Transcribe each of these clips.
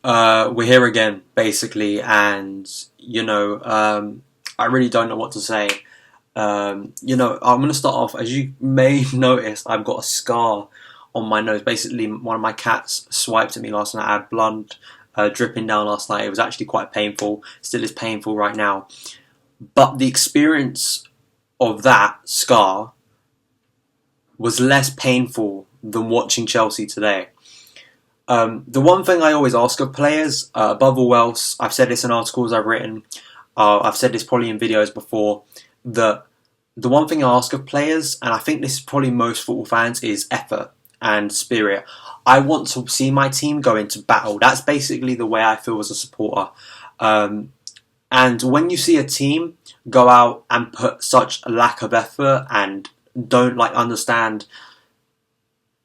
We're here again, basically, and I really don't know what to say. I'm going to start off. As you may notice, I've got a scar on my nose. Basically, one of my cats swiped at me last night. I had blood dripping down last night. It was actually quite painful. Still is painful right now. But the experience of that scar was less painful than watching Chelsea today. The one thing I always ask of players, above all else, I've said this in articles I've written, I've said this probably in videos before, that the one thing I ask of players, and I think this is probably most football fans, is effort and spirit. I want to see my team go into battle. That's basically the way I feel as a supporter. And when you see a team go out and put such a lack of effort and don't understand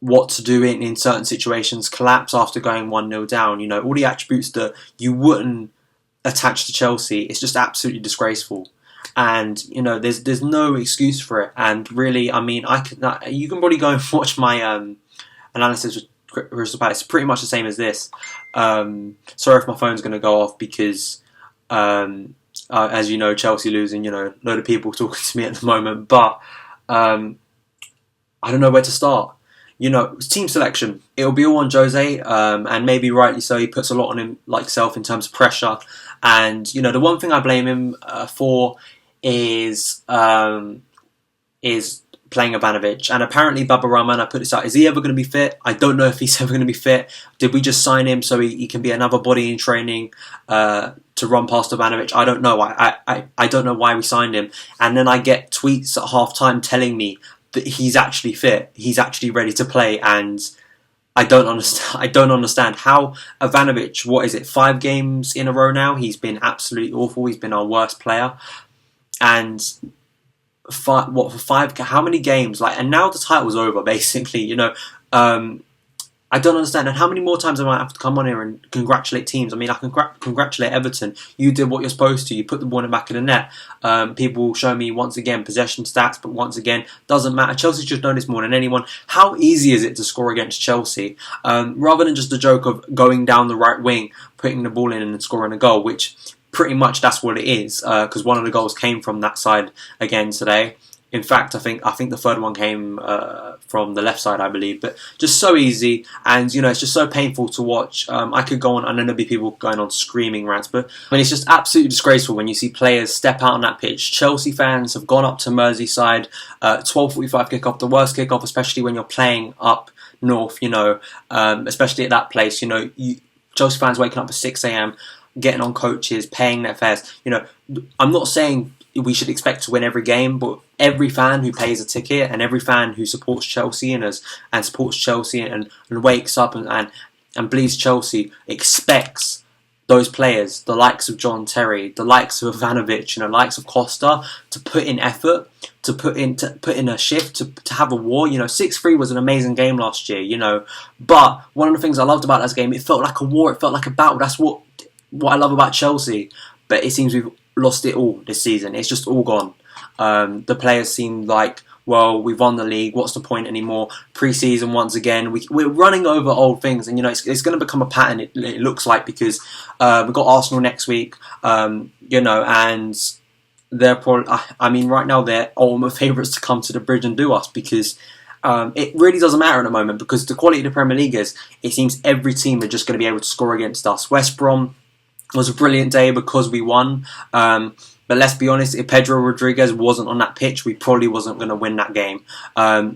what to do in certain situations, collapse after going 1-0 down, all the attributes that you wouldn't attach to Chelsea, it's just absolutely disgraceful. And, there's no excuse for it. And really, you can probably go and watch my analysis with Crystal Palace. It's pretty much the same as this. Sorry if my phone's going to go off because, as you know, Chelsea losing, a load of people talking to me at the moment. But I don't know where to start. Team selection. It'll be all on Jose, and maybe rightly so. He puts a lot on himself in terms of pressure. And the one thing I blame him for is playing Ivanovic. And apparently Baba Rahman, I put this out, is he ever going to be fit? I don't know if he's ever going to be fit. Did we just sign him so he can be another body in training to run past Ivanovic? I don't know. I don't know why we signed him. And then I get tweets at half time telling me that he's actually fit, he's actually ready to play, and I don't understand how Ivanovic, 5 games in a row now, he's been absolutely awful. He's been our worst player, and for 5? How many games? And now the title's over, basically. I don't understand. And how many more times am I have to come on here and congratulate teams? I mean, I can congratulate Everton. You did what you're supposed to. You put the ball in the back of the net. People show me, once again, possession stats, but once again, doesn't matter. Chelsea should know this more than anyone. How easy is it to score against Chelsea? Rather than just a joke of going down the right wing, putting the ball in and scoring a goal, which pretty much that's what it is, because one of the goals came from that side again today. In fact, I think the third one came from the left side, I believe. But just so easy, and it's just so painful to watch. I could go on, and then there'll be people going on screaming rants, but it's just absolutely disgraceful when you see players step out on that pitch. Chelsea fans have gone up to Merseyside, 12:45 kickoff, the worst kickoff, especially when you're playing up north. Especially at that place. Chelsea fans waking up at 6 a.m, getting on coaches, paying their fares. I'm not saying we should expect to win every game, but every fan who pays a ticket and every fan who supports Chelsea and supports Chelsea and wakes up and bleeds Chelsea expects those players, the likes of John Terry, the likes of Ivanovic, the likes of Costa, to put in effort, to put in a shift, to have a war. 6-3 was an amazing game last year, but one of the things I loved about that game, it felt like a war, it felt like a battle. That's what I love about Chelsea. But it seems we've lost it all this season. It's just all gone. The players seem like, well, we've won the league, what's the point anymore? Pre-season, once again, we're running over old things, and it's going to become a pattern, it looks like, because we've got Arsenal next week, and they're probably, right now they're ultimate favourites to come to the bridge and do us, because it really doesn't matter at the moment, because the quality of the Premier League is, it seems every team are just going to be able to score against us. West Brom was a brilliant day because we won. But let's be honest, if Pedro Rodriguez wasn't on that pitch, we probably wasn't going to win that game.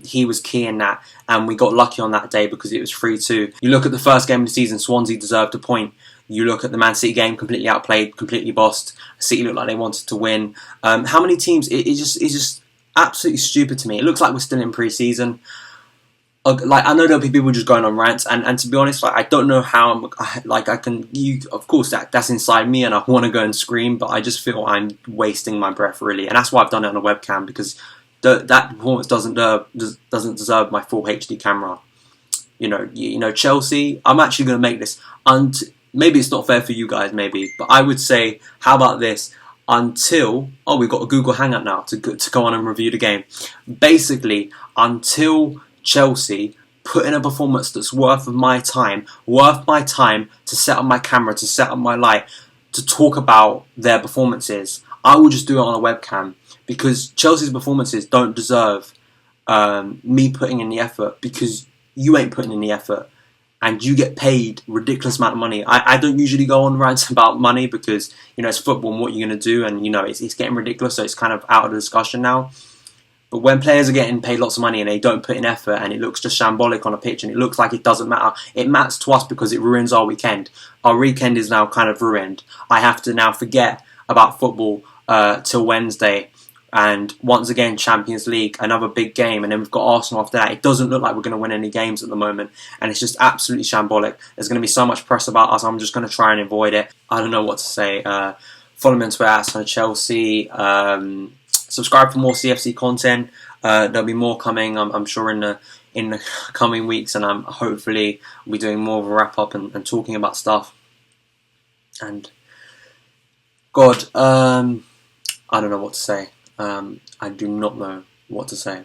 He was key in that, and we got lucky on that day because it was 3-2. You look at the first game of the season, Swansea deserved a point. You look at the Man City game, completely outplayed, completely bossed. City looked like they wanted to win. How many teams? It's just absolutely stupid to me. It looks like we're still in pre-season. I know there'll be people just going on rants, and to be honest, I don't know how of course that's inside me, and I want to go and scream, but I just feel I'm wasting my breath, really, and that's why I've done it on a webcam, because that performance doesn't deserve my full HD camera. Chelsea. I'm actually going to make this, maybe it's not fair for you guys, maybe, but I would say, how about this? Until we've got a Google Hangout now to go on and review the game. Basically, until Chelsea put in a performance that's worth my time to set up my camera, to set up my light, to talk about their performances, I will just do it on a webcam, because Chelsea's performances don't deserve me putting in the effort, because you ain't putting in the effort and you get paid ridiculous amount of money. I don't usually go on rants about money because, it's football and what you're going to do, and, it's getting ridiculous, so it's kind of out of the discussion now. But when players are getting paid lots of money and they don't put in effort and it looks just shambolic on a pitch and it looks like it doesn't matter, it matters to us because it ruins our weekend. Our weekend is now kind of ruined. I have to now forget about football till Wednesday. And once again, Champions League, another big game, and then we've got Arsenal after that. It doesn't look like we're going to win any games at the moment, and it's just absolutely shambolic. There's going to be so much press about us. I'm just going to try and avoid it. I don't know what to say. Follow me on Twitter @ Chelsea. Subscribe for more CFC content. There'll be more coming, I'm sure, in the coming weeks, and I'm hopefully will be doing more of a wrap up and talking about stuff. And God, I don't know what to say. I do not know what to say.